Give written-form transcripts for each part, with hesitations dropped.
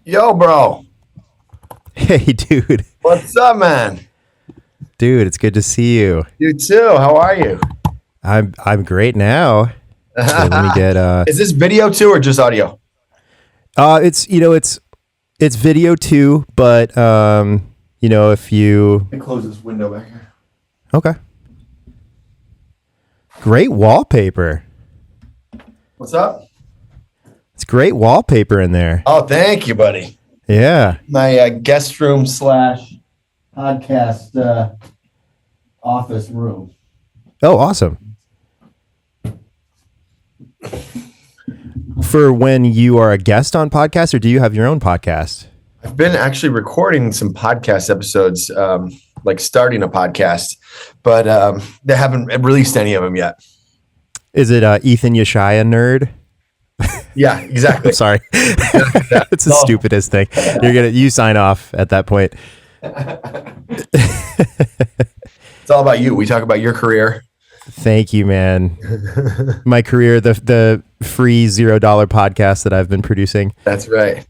Yo, bro. Hey, dude. What's up, man? Dude, it's good to see you. You too. How are you? I'm great now. Here, let me get Is this video too or just audio? it's video too, but if you Let me close this window back here. okay. Great wallpaper. What's up? It's great wallpaper in there. Oh, thank you, buddy. Yeah. My guest room / podcast office room. Oh, awesome. For when you are a guest on podcasts, or do you have your own podcast? I've been actually recording some podcast episodes, like starting a podcast, but they haven't released any of them yet. Is it Ethan Yeshaya Nerd? Yeah, exactly. I'm sorry. It's the stupidest thing. You sign off at that point. It's all about you. We talk about your career. Thank you, man. My career, the free $0 podcast that I've been producing. That's right.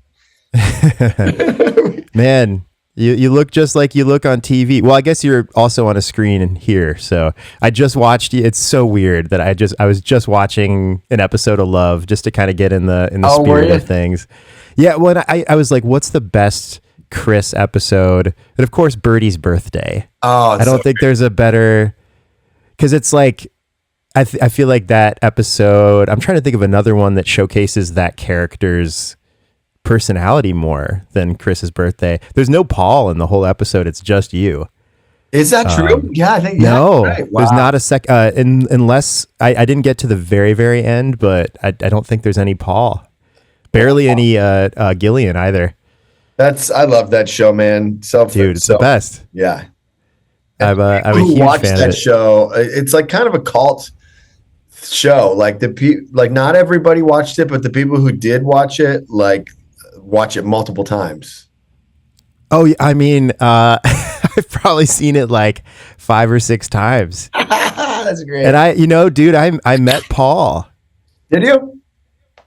Man, you look just like you look on TV. Well, I guess you're also on a screen here. So I just watched you. It's so weird that I was just watching an episode of Love just to kind of get in the spirit of things. Yeah, well, I was like, what's the best Chris episode? And of course, Birdie's birthday. Oh, I don't think there's a better, because it's like I feel like that episode. I'm trying to think of another one that showcases that character's personality more than Chris's birthday. There's no Paul in the whole episode. It's just you. Is that true? Yeah, I think no. Right. Wow. There's not a sec. Unless I didn't get to the very very end, but I don't think there's any Paul. Barely any Gillian either. I love that show, man. Dude, it's the best. Yeah. I'm a huge watch fan that of it. show. It's like kind of a cult show. Like not everybody watched it, but the people who did watch it, watch it multiple times. Oh, I mean, I've probably seen it like 5 or 6 times. That's great. And dude, I met Paul. Did you?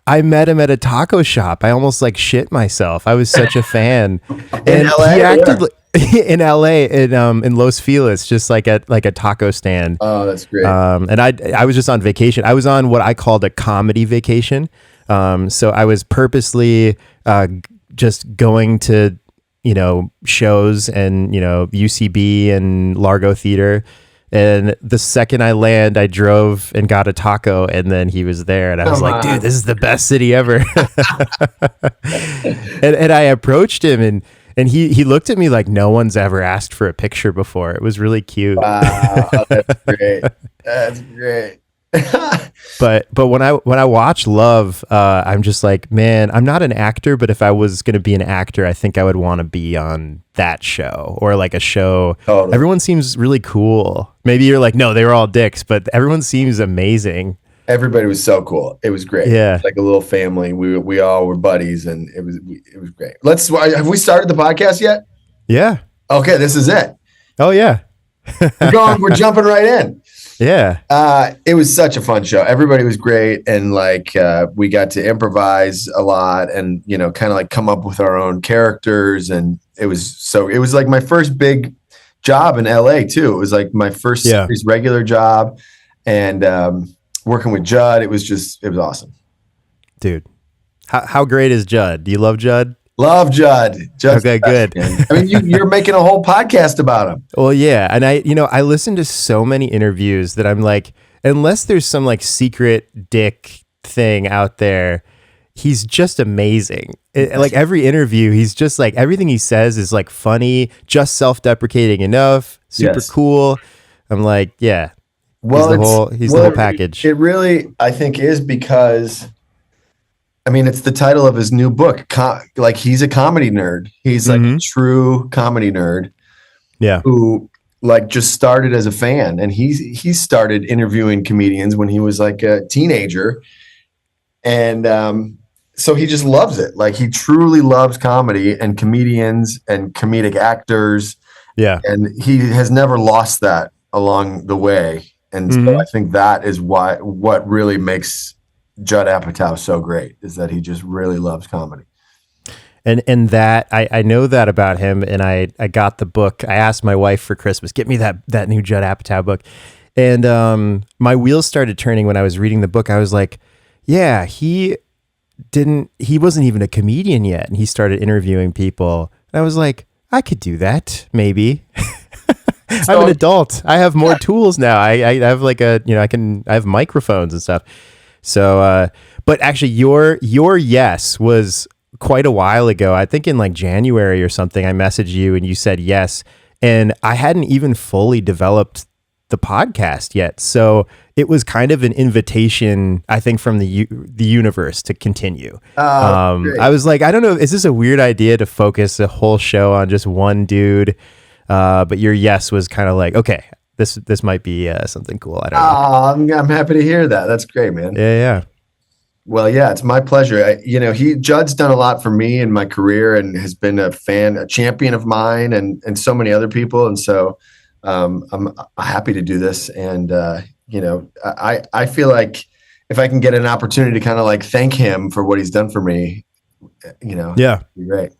I met him at a taco shop. I almost like shit myself. I was such a fan. In LA? He acted in LA in Los Feliz, just like at like a taco stand. Oh, that's great. And I was just on vacation. I was on what I called a comedy vacation. So I was purposely just going to, shows and, UCB and Largo Theater. And the second I land, I drove and got a taco, and then he was there. And I was like, dude, this is the best city ever. and I approached him, and he looked at me like no one's ever asked for a picture before. It was really cute. Wow, that's great. That's great. But when I watch Love, I'm just like, man, I'm not an actor, but if I was going to be an actor, I think I would want to be on that show or like a show. Totally. Everyone seems really cool. Maybe you're like, no, they were all dicks, but everyone seems amazing. Everybody was so cool. It was great. Yeah. It was like a little family. We all were buddies, and it was great. Have we started the podcast yet? Yeah. Okay, this is it. Oh yeah. We're jumping right in. Yeah. It was such a fun show. Everybody was great, and we got to improvise a lot, and kind of like come up with our own characters, and it was like my first big job in LA too. It was like my first series regular job, and working with Judd. It was awesome. Dude, how great is Judd? Do you love Judd? Love Judd. Judd's okay, good. I mean, you're making a whole podcast about him. Well, yeah, and I listen to so many interviews that I'm like, unless there's some like secret dick thing out there, he's just amazing. Like every interview, he's just like everything he says is like funny, just self-deprecating enough, super cool. I'm like, yeah. Well, he's the whole package. It really, I think, is because, I mean, it's the title of his new book. He's a comedy nerd. He's like a true comedy nerd. Yeah. Who just started as a fan, and he started interviewing comedians when he was like a teenager, and so he just loves it. Like he truly loves comedy and comedians and comedic actors. Yeah. And he has never lost that along the way. And so I think that is what really makes Judd Apatow so great, is that he just really loves comedy. And that I know that about him, and I got the book. I asked my wife for Christmas, get me that new Judd Apatow book. And my wheels started turning when I was reading the book. I was like, yeah, he wasn't even a comedian yet, and he started interviewing people. And I was like, I could do that, maybe. I'm an adult. I have more tools now. I have like I have microphones and stuff. So, but actually your yes was quite a while ago. I think in like January or something, I messaged you and you said yes. And I hadn't even fully developed the podcast yet. So it was kind of an invitation, I think, from the universe to continue. I was like, I don't know, is this a weird idea to focus a whole show on just one dude? But your yes was kind of like, okay, this might be something cool. I don't know. I'm happy to hear that. That's great, man. Yeah. Well, yeah, it's my pleasure. Judd's done a lot for me in my career and has been a champion of mine and so many other people. And so I'm happy to do this. And, I feel like if I can get an opportunity to kind of like thank him for what he's done for me, yeah, it'd be great.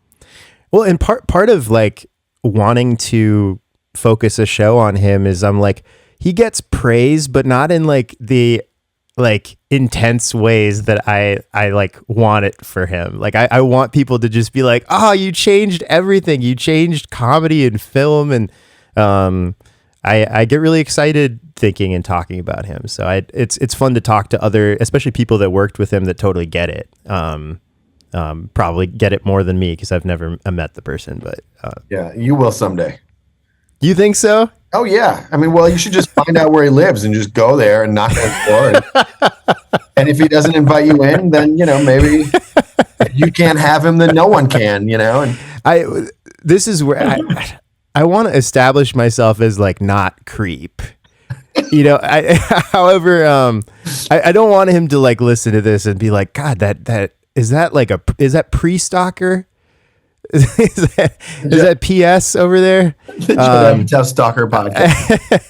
Well, and part of like wanting to focus a show on him is I'm like, he gets praise, but not in like the like intense ways that I like want it for him. Like I want people to just be like, oh, you changed everything. You changed comedy and film. And I get really excited thinking and talking about him. So it's fun to talk to other, especially people that worked with him that totally get it. Probably get it more than me because I've never met the person, but yeah, you will someday. You think so? Oh yeah. I mean, well, you should just find out where he lives and just go there and knock on his door. And if he doesn't invite you in, then maybe if you can't have him, then no one can. And this is where I want to establish myself as like not creep. However, I don't want him to like listen to this and be like, God, that is that pre-stalker? Is that PS over there? Apatow Stalker podcast.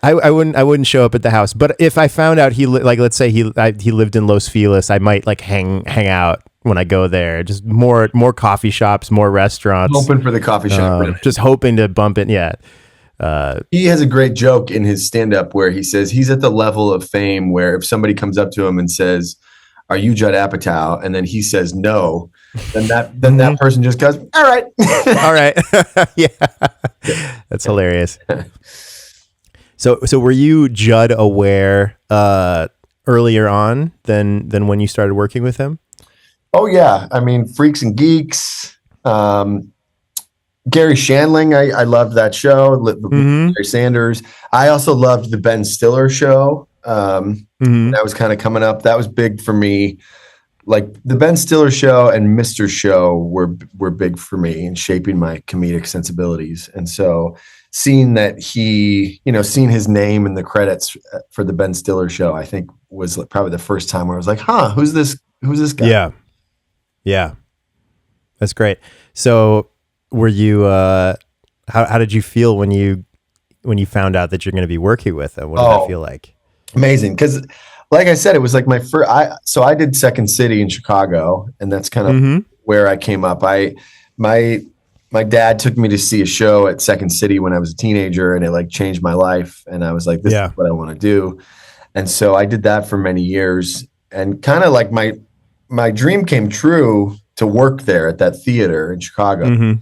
I wouldn't show up at the house, but if I found out let's say he lived in Los Feliz, I might like hang out when I go there. Just more coffee shops, more restaurants. Hoping for the coffee shop. Just hoping to bump it. Yeah. He has a great joke in his stand-up where he says he's at the level of fame where if somebody comes up to him and says, "Are you Judd Apatow?" and then he says no, then that person just goes, "All right." All right. Yeah. That's hilarious. So were you Judd aware earlier on than when you started working with him? Oh yeah. I mean, Freaks and Geeks, Gary Shandling. I loved that show. Larry Sanders. I also loved the Ben Stiller show. That was kind of coming up. That was big for me. Like the Ben Stiller show and Mr. Show were big for me in shaping my comedic sensibilities. And so seeing that seeing his name in the credits for the Ben Stiller show, I think was probably the first time where I was like, who's this guy? Yeah. Yeah. That's great. So were you, how did you feel when you found out that you're going to be working with him? What did that feel like? Amazing. Cause like I said, it was like my first, so I did Second City in Chicago, and that's kind of where I came up. My dad took me to see a show at Second City when I was a teenager, and it like changed my life. And I was like, this is what I want to do. And so I did that for many years, and kind of like my dream came true to work there at that theater in Chicago.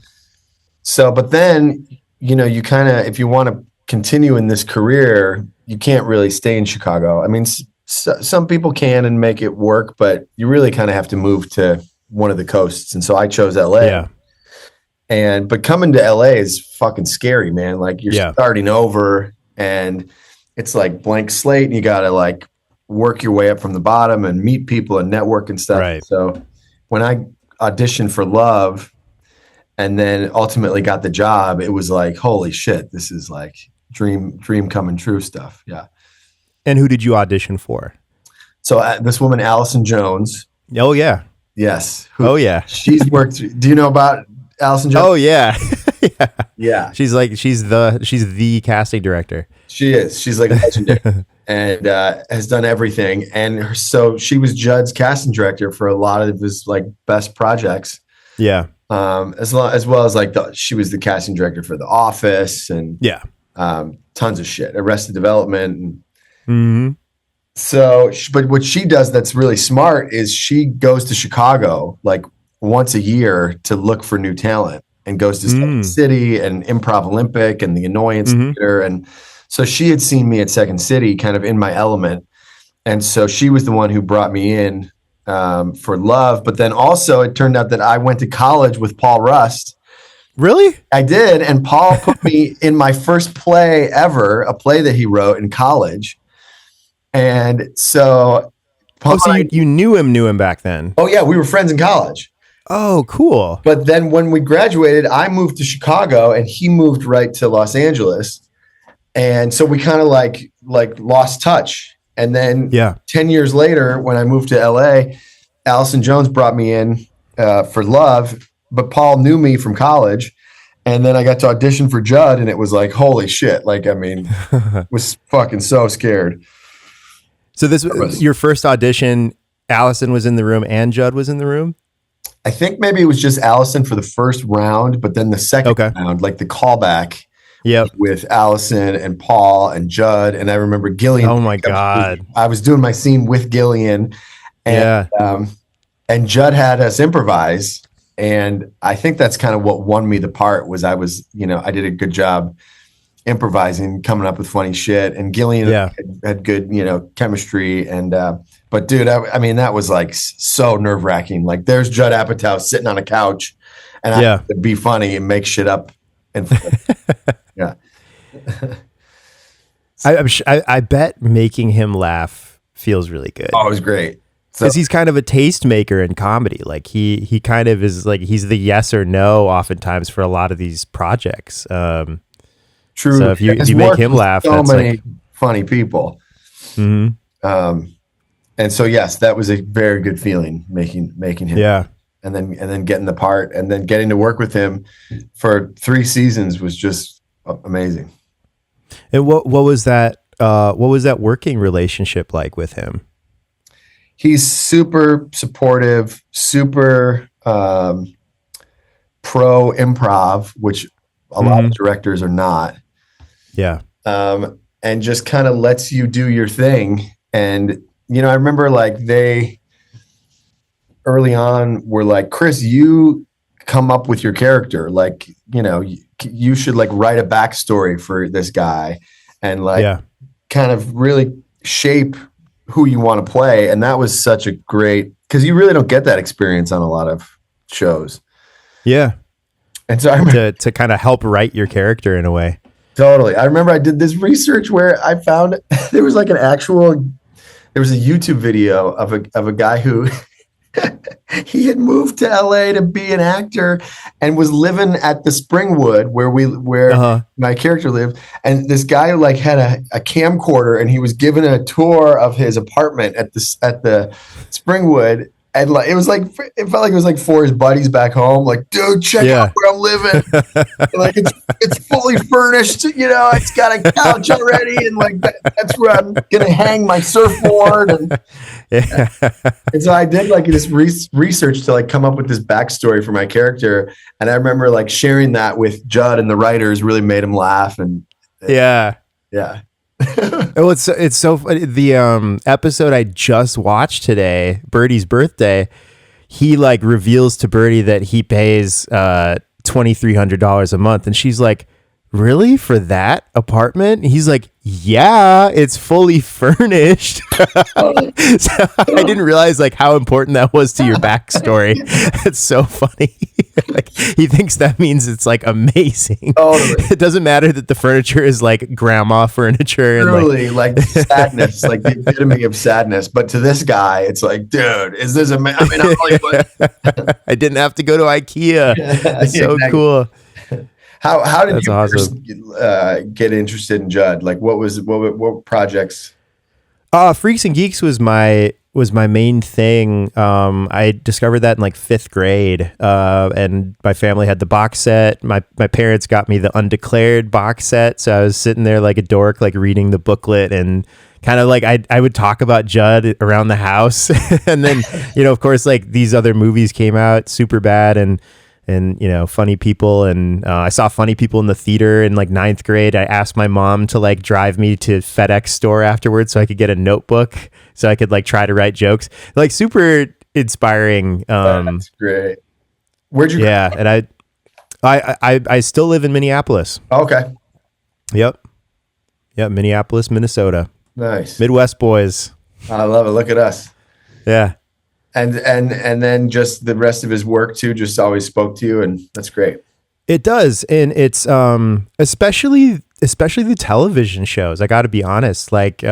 So, but then, you kind of, if you want to continue in this career, you can't really stay in Chicago. I mean, some people can and make it work, but you really kind of have to move to one of the coasts. And so I chose LA. Yeah. But coming to LA is fucking scary, man. Like you're starting over, and it's like blank slate, and you got to like work your way up from the bottom and meet people and network and stuff. Right. So when I auditioned for Love and then ultimately got the job, it was like, holy shit, this is like dream coming true stuff. Yeah. And who did you audition for? So this woman, Allison Jones. Oh yeah. Yes. She's worked. Do you know about Allison Jones? Oh yeah. Yeah. She's the casting director. She is. She's like legendary. and has done everything. And so she was Judd's casting director for a lot of his like best projects. Yeah. As well as like she was the casting director for The Office and Yeah. tons of shit, Arrested Development. And Mm-hmm. so, but what she does that's really smart is she goes to Chicago like once a year to look for new talent and goes to Second City and Improv Olympic and the Annoyance Theater. And so she had seen me at Second City kind of in my element. And so she was the one who brought me in for Love. But then also it turned out that I went to college with Paul Rust. Really? I did. And Paul put me in my first play ever, a play that he wrote in college. And so Paul, so you knew him back then? Oh yeah, we were friends in college. Oh, cool. But then when we graduated, I moved to Chicago and he moved right to Los Angeles. And so we kind of like lost touch. And then 10 years later, when I moved to LA, Allison Jones brought me in for Love, but Paul knew me from college. And then I got to audition for Judd and it was like, holy shit. Like, I mean, was fucking so scared. So this was your first audition. Allison was in the room and Judd was in the room? I think maybe it was just Allison for the first round, but then the second round, like the callback with Allison and Paul and Judd. And I remember Gillian. Oh my God. I was doing my scene with Gillian and, and Judd had us improvise. And I think that's kind of what won me the part was I did a good job improvising, coming up with funny shit, and Gillian had good, chemistry. And but dude, I mean, that was like so nerve wracking. Like, there's Judd Apatow sitting on a couch, and I have to be funny and make shit up. And I bet making him laugh feels really good. Oh, it was great because he's kind of a tastemaker in comedy. Like he kind of is like he's the yes or no oftentimes for a lot of these projects. True. So if you make him laugh, so that's many like funny people. Mm-hmm. And so yes, that was a very good feeling making him. Yeah. And then getting the part and then getting to work with him for 3 seasons was just amazing. And what was that working relationship like with him? He's super supportive, super pro improv, which a lot of directors are not. Yeah. And just kind of lets you do your thing. And, I remember like they early on were like, Chris, you come up with your character. Like, you should like write a backstory for this guy and like kind of really shape who you want to play. And that was such a great, because you really don't get that experience on a lot of shows. Yeah. And so I remember, to kind of help write your character in a way. Totally. I remember I did this research where I found there was a YouTube video of a guy who he had moved to LA to be an actor and was living at the Springwood where my character lived. And this guy like had a camcorder and he was given a tour of his apartment at the Springwood. And like, it felt like it was like for his buddies back home. Like, dude, check out where I'm living. Like it's fully furnished, it's got a couch already. And like, that's where I'm going to hang my surfboard. And so I did like this research to like come up with this backstory for my character. And I remember like sharing that with Judd and the writers really made him laugh. And yeah. Oh, it's so funny. The episode I just watched today, Birdie's birthday, he like reveals to Birdie that he pays $2,300 a month, and she's like, "Really, for that apartment?" He's like, "Yeah, it's fully furnished." So I didn't realize like how important that was to your backstory. It's so funny. Like, he thinks that means it's like amazing. Totally. It doesn't matter that the furniture is like grandma furniture. Truly, and like sadness, like the epitome of sadness. But to this guy, it's like, dude, is this I'm Hollywood. I didn't have to go to IKEA. It's so cool. How did That's you awesome. first get interested in Judd? Like, what projects? Freaks and Geeks was my main thing. I discovered that in like 5th grade, and my family had the box set. My parents got me the Undeclared box set, so I was sitting there like a dork, like reading the booklet and kind of like I would talk about Judd around the house. And then, of course, like these other movies came out, Super Bad and Funny People. And I saw Funny People in the theater in like ninth grade. I asked my mom to like drive me to FedEx store afterwards so I could get a notebook so I could like try to write jokes. Like super inspiring. That's great. Where'd you Yeah. And I still live in Minneapolis. Okay. Yep. Minneapolis, Minnesota. Nice. Midwest boys. I love it. Look at us. Yeah. And then just the rest of his work too, just always spoke to you, and that's great. It does. And it's especially the television shows. I got to be honest. Like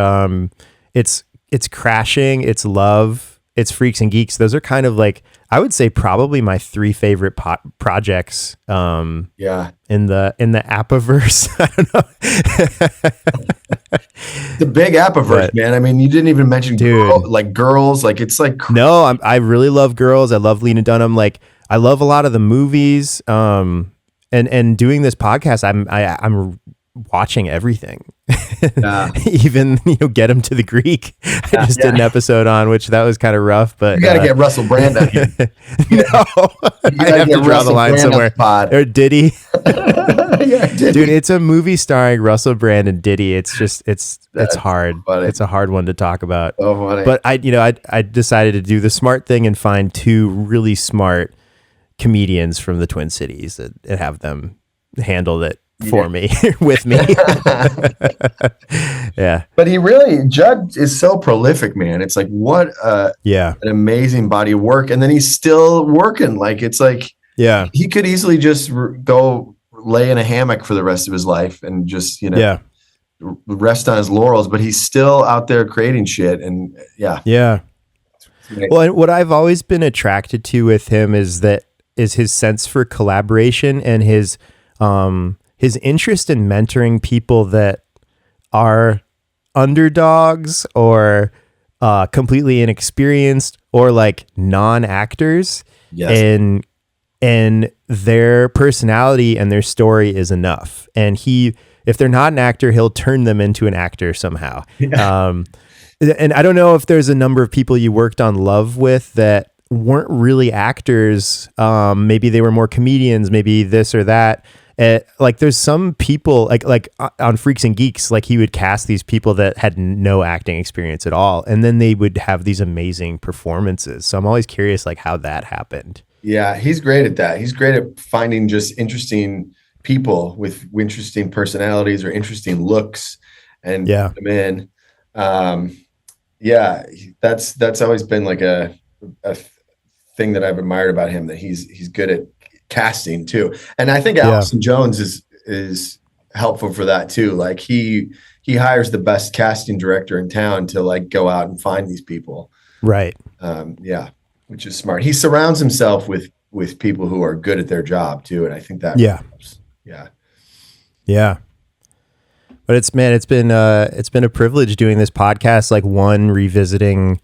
it's Crashing, it's Love, it's Freaks and Geeks. Those are kind of like, I would say probably my three favorite projects. Yeah. In the Appaverse. I don't know. The big Appaverse, man. I mean, you didn't even mention Dude. girls. Like it's like No, I really love Girls. I love Lena Dunham. Like I love a lot of the movies. And doing this podcast, I'm watching everything. Even Get Him to the Greek. I just did an episode on, which that was kind of rough, but you got to get Russell Brand on here. No, I have to draw the line somewhere. Or Diddy. Dude, it's a movie starring Russell Brand and Diddy. It's just it's hard. Funny. It's a hard one to talk about. So funny. But I decided to do the smart thing and find two really smart comedians from the Twin Cities and have them handle it for me with me. Yeah. But Judd is so prolific, man. It's like what an amazing body of work, and then he's still working. Like it's like he could easily just go lay in a hammock for the rest of his life and just rest on his laurels, but he's still out there creating shit. And well, and what I've always been attracted to with him is his sense for collaboration and his interest in mentoring people that are underdogs or completely inexperienced or like non-actors. Yes. And their personality and their story is enough. And if they're not an actor, he'll turn them into an actor somehow. Yeah. And I don't know if there's a number of people you worked on Love with that weren't really actors. Maybe they were more comedians, maybe this or that. Like there's some people like on Freaks and Geeks, like he would cast these people that had no acting experience at all, and then they would have these amazing performances. So I'm always curious like how that happened. Yeah, he's great at that. He's great at finding just interesting people with interesting personalities or interesting looks and put them in. That's always been like a thing that I've admired about him, that he's good at casting too. And I think Allison Jones is helpful for that too. Like he hires the best casting director in town to like go out and find these people. Right. Which is smart. He surrounds himself with people who are good at their job too. And I think that helps. Yeah. But it's been a privilege doing this podcast, like revisiting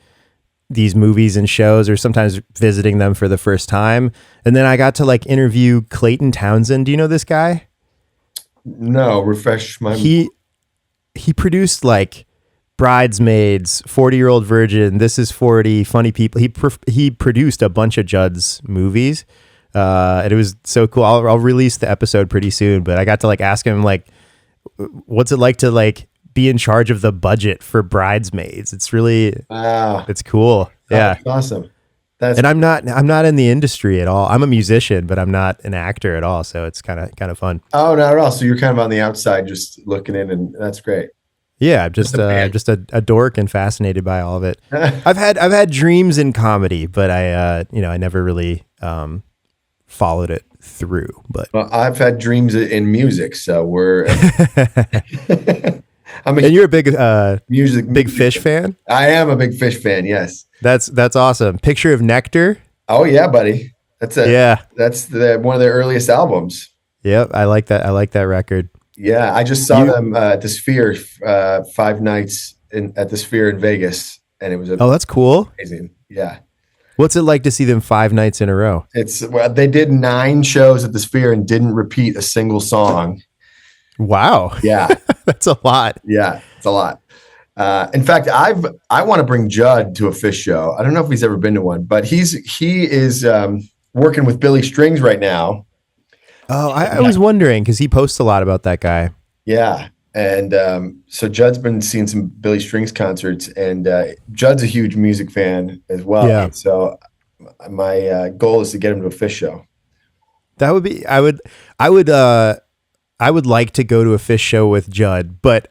these movies and shows, or sometimes visiting them for the first time. And then I got to like interview Clayton Townsend. Do you know this guy? No, refresh my. He produced like Bridesmaids, 40-Year-Old Virgin, This Is 40, Funny People. He produced a bunch of Judd's movies. And it was so cool. I'll release the episode pretty soon, but I got to like ask him like, what's it like to like be in charge of the budget for Bridesmaids? It's really, it's cool. Yeah. That's awesome. And I'm not in the industry at all. I'm a musician, but I'm not an actor at all. So it's kind of fun. Oh, not at all. So you're kind of on the outside, just looking in, and that's great. Yeah. Just a dork and fascinated by all of it. I've had dreams in comedy, but I never really, followed it through. But I've had dreams in music. So we're, and you're a big Big Fish fan? I am a Big Fish fan, yes. That's awesome. Picture of Nectar? Oh yeah, buddy. That's it. Yeah. That's one of their earliest albums. Yep, I like that. I like that record. Yeah, I just saw them at the Sphere 5 nights at the Sphere in Vegas, and it was that's cool. Amazing. Yeah. What's it like to see them 5 nights in a row? They did 9 shows at the Sphere and didn't repeat a single song. Wow. Yeah. That's a lot. Yeah, it's a lot. In fact, I want to bring Judd to a fish show. I don't know if he's ever been to one, but he is working with Billy Strings right now. Oh, I was wondering because he posts a lot about that guy. Yeah. And so Judd's been seeing some Billy Strings concerts, and Judd's a huge music fan as well. Yeah. So my goal is to get him to a fish show. That would be. I would like to go to a fish show with Judd, but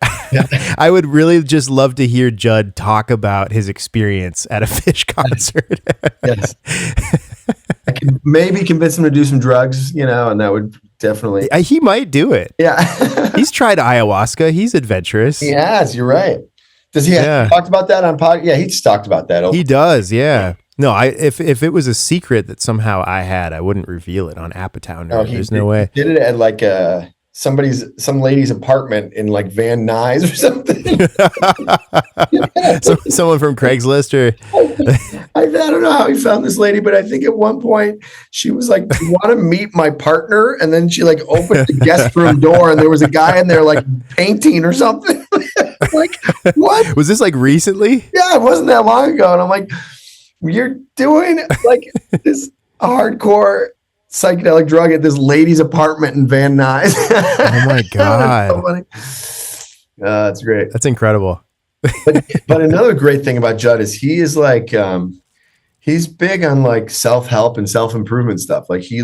I would really just love to hear Judd talk about his experience at a fish concert. Yes. I could maybe convince him to do some drugs, and that would definitely. He might do it. Yeah. He's tried ayahuasca. He's adventurous. He has. You're right. Does he have talked about that on pod? Yeah, he's talked about that. He does. Yeah. No, if it was a secret that somehow I had, I wouldn't reveal it on Apatow. There's no way. He did it at like some lady's apartment in like Van Nuys or something. So, someone from Craigslist or I don't know how he found this lady, but I think at one point she was like, "Do you want to meet my partner?" And then she like opened the guest room door and there was a guy in there like painting or something. Like, what? Was this like recently? Yeah, it wasn't that long ago. And I'm like, you're doing like this hardcore psychedelic drug at this lady's apartment in Van Nuys. Oh my God. That's great. That's incredible. but another great thing about Judd is he is like, he's big on like self-help and self-improvement stuff. Like he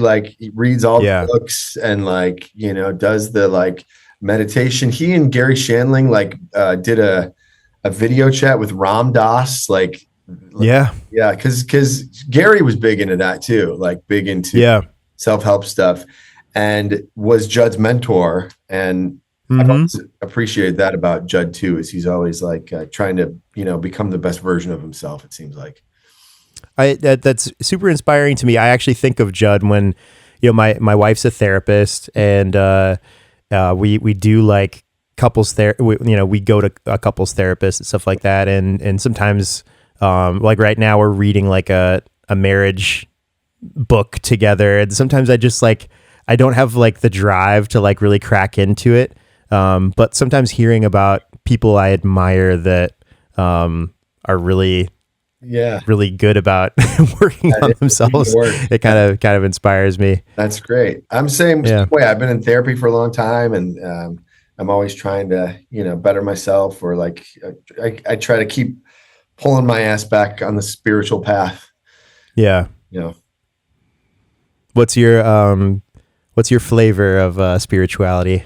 reads all the books and like, does the like meditation. He and Gary Shandling did a video chat with Ram Dass. Yeah. Cause Gary was big into that too. Like big into self-help stuff and was Judd's mentor. And I've always appreciated that about Judd too, is he's always like trying to, become the best version of himself. It seems like that's super inspiring to me. I actually think of Judd when, my wife's a therapist and we do like couples therapy. We go to a couples therapist and stuff like that. And sometimes like right now we're reading like a marriage book together. And sometimes I just like, I don't have like the drive to like really crack into it. But sometimes hearing about people I admire that are really good about working on themselves, it kind of inspires me. That's great. I'm same way. I've been in therapy for a long time, and I'm always trying to better myself, or like I try to keep pulling my ass back on the spiritual path. What's your flavor of spirituality?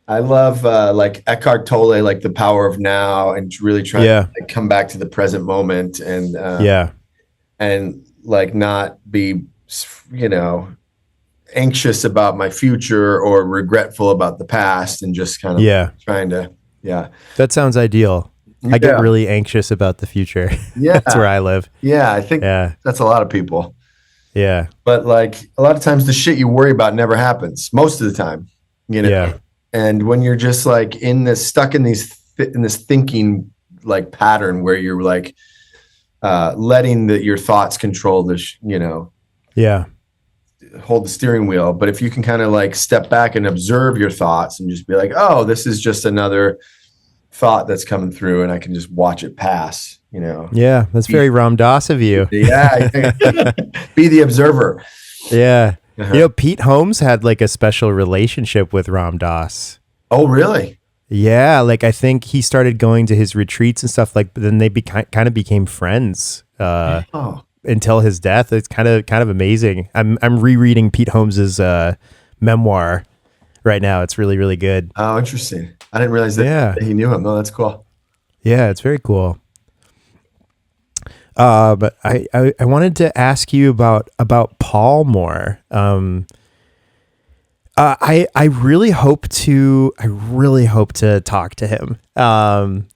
I love like Eckhart Tolle, like the power of now, and really trying to like, come back to the present moment, and and like not be anxious about my future or regretful about the past, and just kind of trying to That sounds ideal. I get really anxious about the future. That's where I live. I think that's a lot of people. But like a lot of times the shit you worry about never happens most of the time, and when you're just like stuck in this thinking like pattern where you're like letting your thoughts control hold the steering wheel. But if you can kind of like step back and observe your thoughts and just be like, oh, this is just another thought that's coming through, and I can just watch it pass, that's very Ram Dass of you. Be the observer. Pete Holmes had like a special relationship with Ram Dass. Oh, really? Yeah, like I think he started going to his retreats and stuff, like, but then they kind of became friends until his death. It's kind of amazing. I'm rereading Pete Holmes's memoir right now. It's really, really good. Oh, interesting. I didn't realize that he knew him. No, that's cool. Yeah, it's very cool. But I wanted to ask you about Paul more. I really hope to talk to him on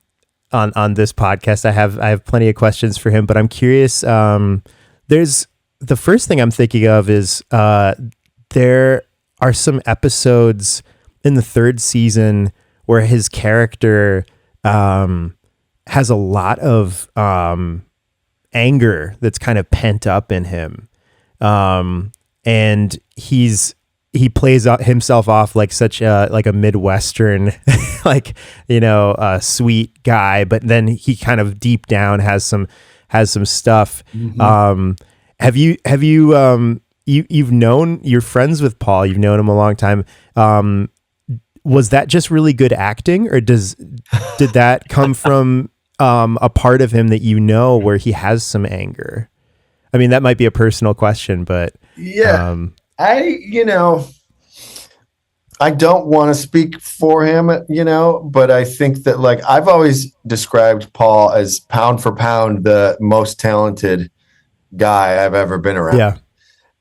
this podcast. I have plenty of questions for him, but I'm curious. There's the first thing I'm thinking of is there are some episodes in the third season where his character has a lot of anger that's kind of pent up in him. And he's he plays himself off like such a like a Midwestern like sweet guy, but then he kind of deep down has some stuff. Have you you've known, you're friends with Paul, you've known him a long time. Was that just really good acting, or did that come from a part of him that where he has some anger? I mean, that might be a personal question, but yeah, I don't want to speak for him, but I think that like I've always described Paul as pound for pound the most talented guy I've ever been around.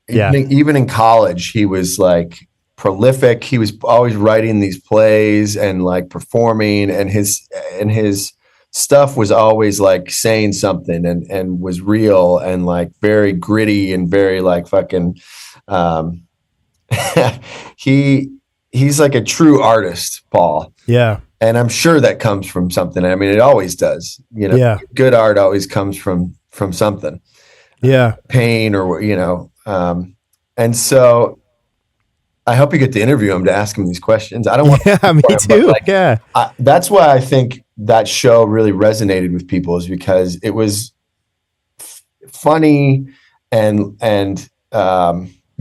Yeah. Even in college, he was like prolific. He was always writing these plays and like performing, and his stuff was always like saying something and was real and like very gritty and very like fucking he's like a true artist, Paul. Yeah. And I'm sure that comes from something. I mean, it always does. Yeah. Good art always comes from something. Yeah. Pain or and so I hope you get to interview him to ask him these questions. I don't want me too. That's why I think that show really resonated with people, is because it was funny and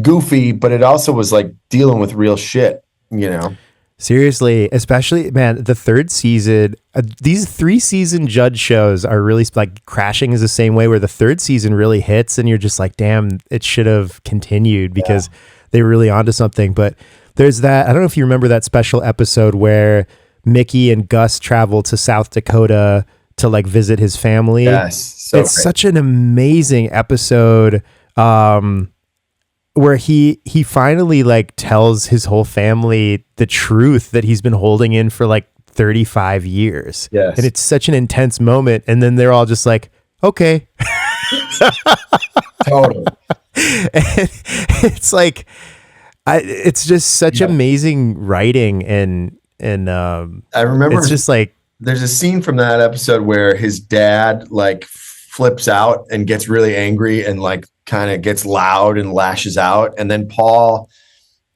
goofy, but it also was like dealing with real shit, Seriously, especially, man, the third season, these 3-season Judd shows are really like Crashing is the same way, where the third season really hits and you're just like, damn, it should have continued because they were really onto something. But there's that, I don't know if you remember that special episode where Mickey and Gus travel to South Dakota to like visit his family. Yes. It's great. Such an amazing episode. Where he finally like tells his whole family the truth that he's been holding in for like 35 years. Yes. And it's such an intense moment. And then they're all just like, okay. Totally. And it's like, it's just such amazing writing. And I remember it's just like, there's a scene from that episode where his dad like flips out and gets really angry and like kind of gets loud and lashes out, and then Paul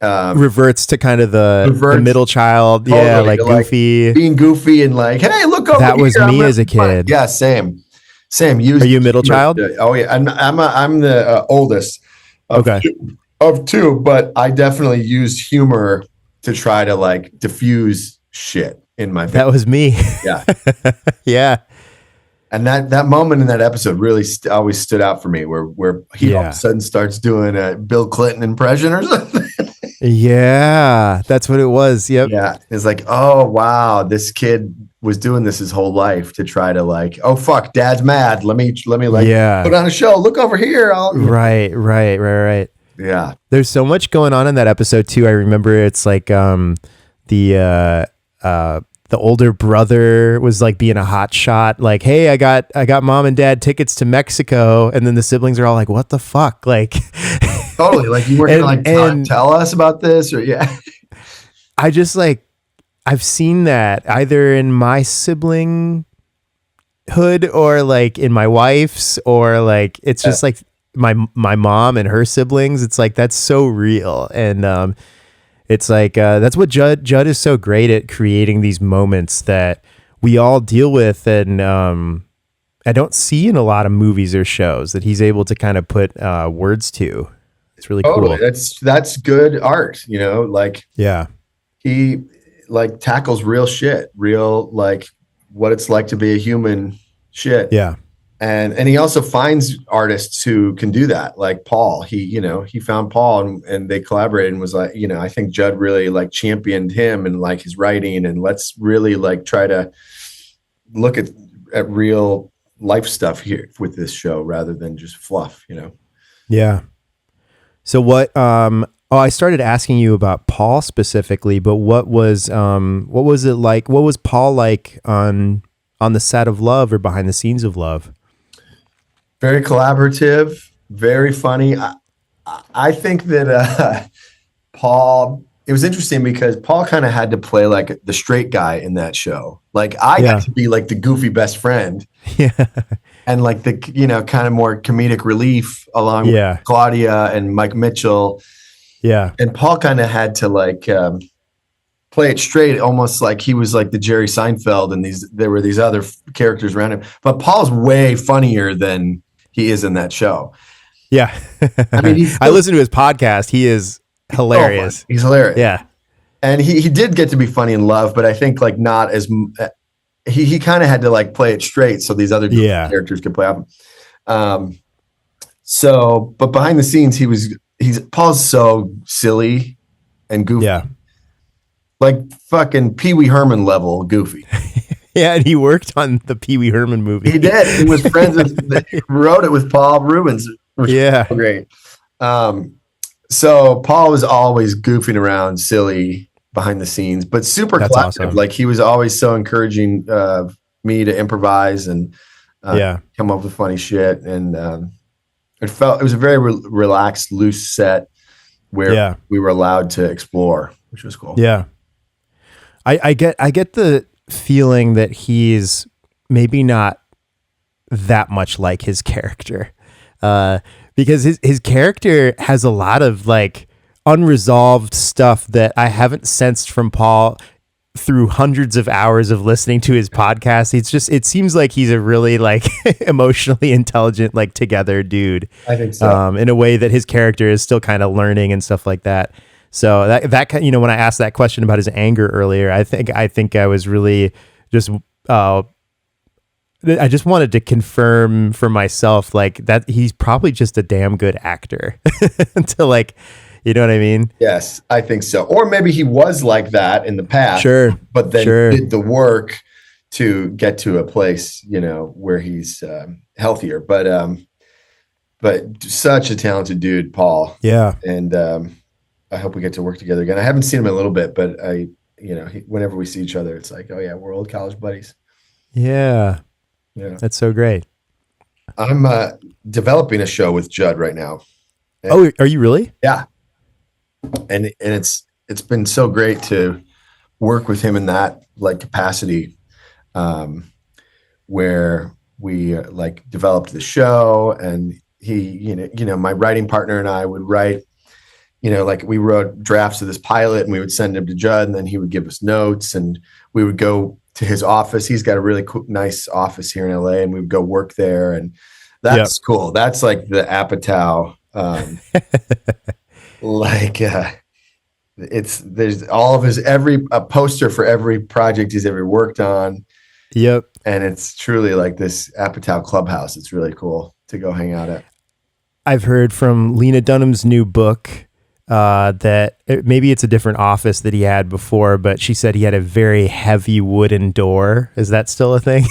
reverts to kind of the middle child, totally, like goofy, being goofy and like, hey, look over that here. was me as a kid. Yeah, same. Are you middle child? Oh yeah, I'm the oldest of two, but I definitely used humor to try to like diffuse shit in my family. That was me. Yeah. Yeah. And that moment in that episode really always stood out for me, where he all of a sudden starts doing a Bill Clinton impression or something. Yeah, that's what it was. Yep. Yeah, it's like, oh wow, this kid was doing this his whole life to try to like, oh fuck, dad's mad. Let me like put on a show. Look over here. Right. Yeah. There's so much going on in that episode too. I remember it's like the older brother was like being a hot shot, like, hey, I got mom and dad tickets to Mexico. And then the siblings are all like, what the fuck? Like, totally. Like, you weren't gonna tell us about this, or I just like, I've seen that either in my sibling hood or like in my wife's, or like, it's just like my mom and her siblings. It's like, that's so real. And, it's like, that's what Judd is so great at, creating these moments that we all deal with. And I don't see in a lot of movies or shows that he's able to kind of put words to. It's really cool. That's good art, like, he like tackles real shit, real, like what it's like to be a human shit. Yeah. And he also finds artists who can do that, like Paul. He found Paul and they collaborated and was like, I think Judd really like championed him and like his writing, and let's really like try to look at real life stuff here with this show rather than just fluff, Yeah. So what, I started asking you about Paul specifically, but what was it like? What was Paul like on the set of Love or behind the scenes of Love? Very collaborative, very funny. I think that Paul, it was interesting because Paul kind of had to play like the straight guy in that show. Like I got to be like the goofy best friend. Yeah. And like the, kind of more comedic relief along with Claudia and Mike Mitchell. Yeah. And Paul kind of had to like play it straight, almost like he was like the Jerry Seinfeld, and there were these other characters around him. But Paul's way funnier than he is in that show. Yeah. I mean, he's I still, listen to his podcast. He is so fun. hilarious. He's hilarious. Yeah. And he did get to be funny in Love, but I think like not as he kind of had to like play it straight so these other characters could play off him. So, but behind the scenes, he's Paul's so silly and goofy. Yeah. Like fucking Pee Wee Herman level goofy. Yeah, and he worked on the Pee Wee Herman movie. He did. He was friends with, he wrote it with Paul Rubens, which was great. So Paul was always goofing around, silly behind the ssines, but super collaborative. Awesome. Like he was always so encouraging me to improvise and come up with funny shit. And it was a very relaxed, loose set where we were allowed to explore, which was cool. Yeah. I get the feeling that he's maybe not that much like his character, because his character has a lot of like unresolved stuff that I haven't sensed from Paul through hundreds of hours of listening to his podcast. It seems like he's a really like emotionally intelligent, like together dude. I think so. In a way that his character is still kind of learning and stuff like that. So that when I asked that question about his anger earlier, I think I was really just I just wanted to confirm for myself like that he's probably just a damn good actor to like, you know what I mean? Yes, I think so. Or maybe he was like that in the past. Sure. But then did the work to get to a place, where he's healthier. But such a talented dude, Paul. Yeah. And I hope we get to work together again. I haven't seen him in a little bit, but whenever we see each other, it's like, oh yeah, we're old college buddies. Yeah. Yeah. That's so great. I'm developing a show with Judd right now. Oh, are you really? Yeah. And it's been so great to work with him in that like capacity, where we like developed the show, and he, my writing partner and I would write, like we wrote drafts of this pilot and we would send them to Judd, and then he would give us notes, and we would go to his office. He's got a really cool, nice office here in LA, and we would go work there. And that's cool. That's like the Apatow, there's all of his, a poster for every project he's ever worked on. Yep. And it's truly like this Apatow clubhouse. It's really cool to go hang out at. I've heard from Lena Dunham's new book that maybe it's a different office that he had before, but she said he had a very heavy wooden door. Is that still a thing?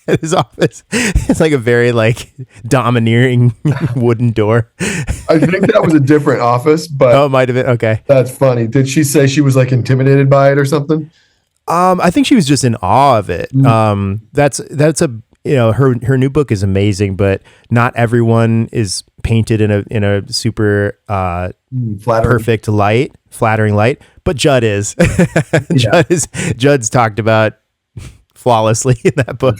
His office, it's like a very like domineering wooden door. I think that was a different office, but it might have been. Okay, that's funny. Did she say she was like intimidated by it or something? I think she was just in awe of it. That's a her new book is amazing, but not everyone is painted in a super perfect light, flattering light. But Judd is. Judd's talked about flawlessly in that book.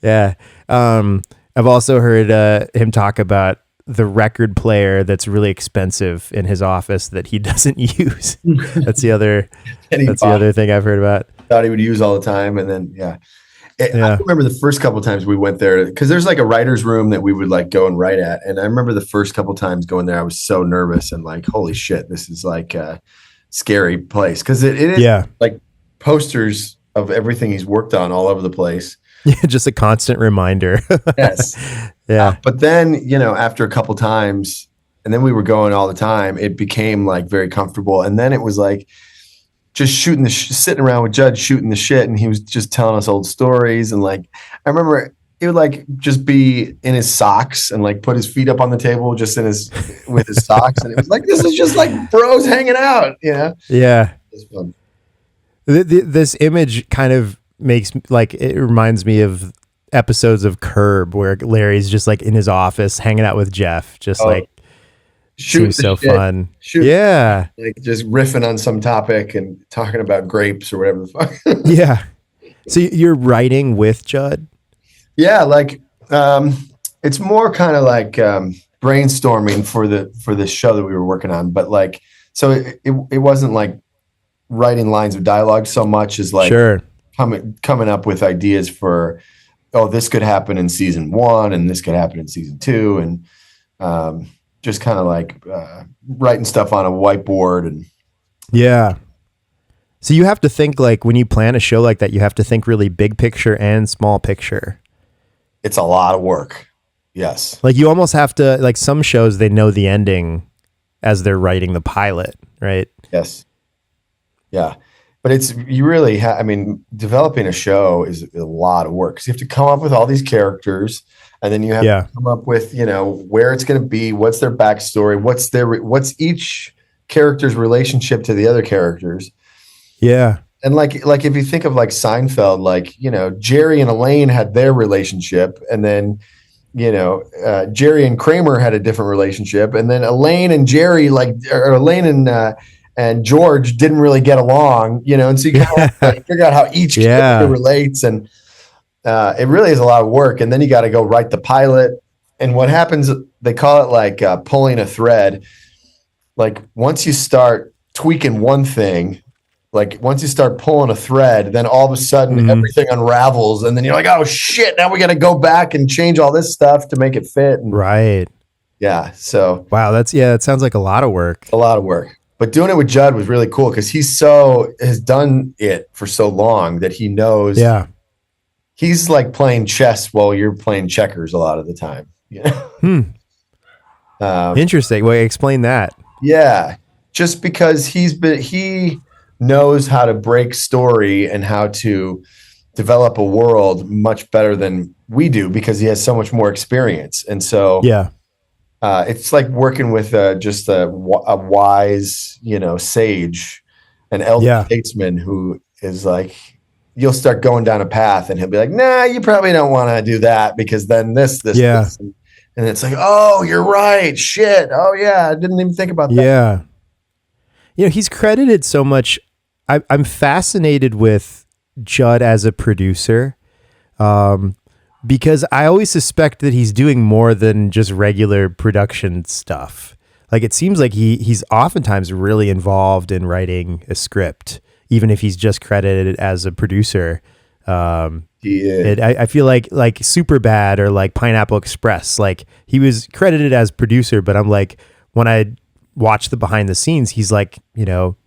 Yeah. I've also heard him talk about the record player that's really expensive in his office that he doesn't use. That's the other thing I've heard about. Thought he would use all the time, and then I remember the first couple of times we went there, because there's like a writer's room that we would like go and write at. And I remember the first couple of times going there, I was so nervous and like, holy shit, this is like a scary place. Cause it is like posters of everything he's worked on all over the place. Yeah, just a constant reminder. Yes. Yeah. But then, after a couple times, and then we were going all the time, it became like very comfortable. And then it was like, just sitting around with Judd shooting the shit, and he was just telling us old stories. And like, I remember he would like just be in his socks and like put his feet up on the table just with his socks. And it was like, this is just like bros hanging out, Yeah. It's fun. This image kind of makes like, it reminds me of episodes of Curb where Larry's just like in his office hanging out with Jeff, just like, seems so fun. Yeah. Like just riffing on some topic and talking about grapes or whatever the fuck. Yeah. So you're writing with Judd? Yeah. Like, it's more kind of like, brainstorming for the show that we were working on. But like, so it wasn't like writing lines of dialogue so much as like Sure. coming up with ideas for, oh, this could happen in season 1 and this could happen in season 2, and just kind of like writing stuff on a whiteboard. And Yeah. So you have to think, like, when you plan a show like that, you have to think really big picture and small picture. it's a lot of work. Yes. Like, you almost have to, like, some shows, they know the ending as they're writing the pilot, right? Yes. Yeah. But it's, you really I mean, developing a show is a lot of work because you have to come up with all these characters, and then you have Yeah. to come up with, where it's going to be, what's their backstory, what's each character's relationship to the other characters. Yeah. And like if you think of like Seinfeld, like, Jerry and Elaine had their relationship, and then, Jerry and Kramer had a different relationship, and then Elaine and Jerry, or Elaine and George didn't really get along, and so you kind of figure out how each character relates, and it really is a lot of work. And then you got to go write the pilot, and what happens, they call it like pulling a thread. Like once you start tweaking one thing, like once you start pulling a thread, then all of a sudden everything unravels, and then you're like, oh shit, now we got to go back and change all this stuff to make it fit. And, Right. yeah. So Wow. That sounds like a lot of work. a lot of work. But doing it with Judd was really cool because has done it for so long that he knows. Yeah. He's like playing chess while you're playing checkers a lot of the time. Interesting. Wait, explain that. Yeah. Just because he knows how to break story and how to develop a world much better than we do because he has so much more experience. And so it's like working with just a wise, sage, an elder statesman who is like, you'll start going down a path and he'll be like, nah, you probably don't want to do that because then this. And it's like, oh, you're right. Shit. Oh yeah. I didn't even think about that. Yeah. He's credited so much. I'm fascinated with Judd as a producer. Because I always suspect that he's doing more than just regular production stuff. Like it seems like he's oftentimes really involved in writing a script, even if he's just credited as a producer. I feel like Superbad or like Pineapple Express, like he was credited as producer, but I'm like, when I watch the behind the scenes, he's like,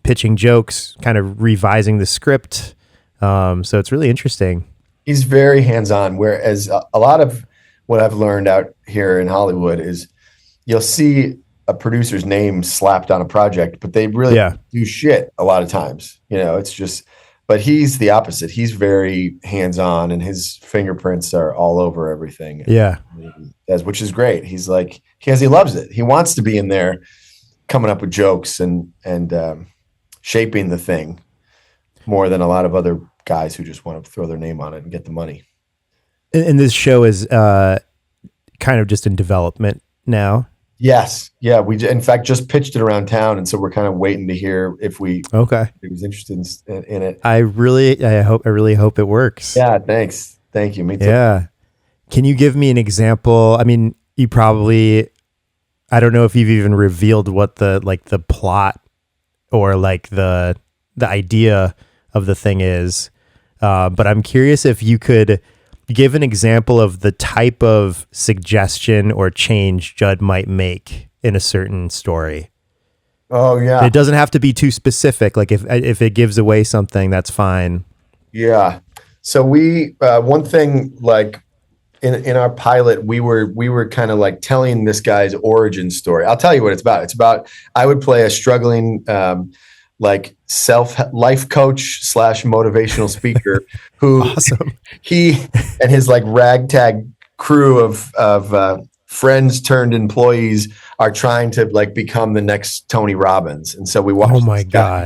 pitching jokes, kind of revising the script. So it's really interesting. He's very hands-on, whereas a lot of what I've learned out here in Hollywood is you'll see a producer's name slapped on a project, but they really do shit a lot of times. It's just, but he's the opposite. He's very hands-on and his fingerprints are all over everything. Yeah. Which is great. He's like, because he loves it. He wants to be in there coming up with jokes and shaping the thing more than a lot of other guys who just want to throw their name on it and get the money. And this show is kind of just in development now. Yes. Yeah. We, in fact, just pitched it around town. And so we're kind of waiting to hear if he was interested in it. I really hope it works. Yeah. Thanks. Thank you. Me too. Yeah. Can you give me an example? I mean, you probably, I don't know if you've even revealed what the plot or like the idea of the thing is. But I'm curious if you could give an example of the type of suggestion or change Judd might make in a certain story. Oh yeah. And it doesn't have to be too specific. Like if it gives away something, that's fine. Yeah. So we, one thing, like in our pilot, we were kind of like telling this guy's origin story. I'll tell you what it's about. It's about, I would play a struggling, like life coach / motivational speaker who Awesome. He and his like ragtag crew of friends turned employees are trying to like become the next Tony Robbins. And so we watched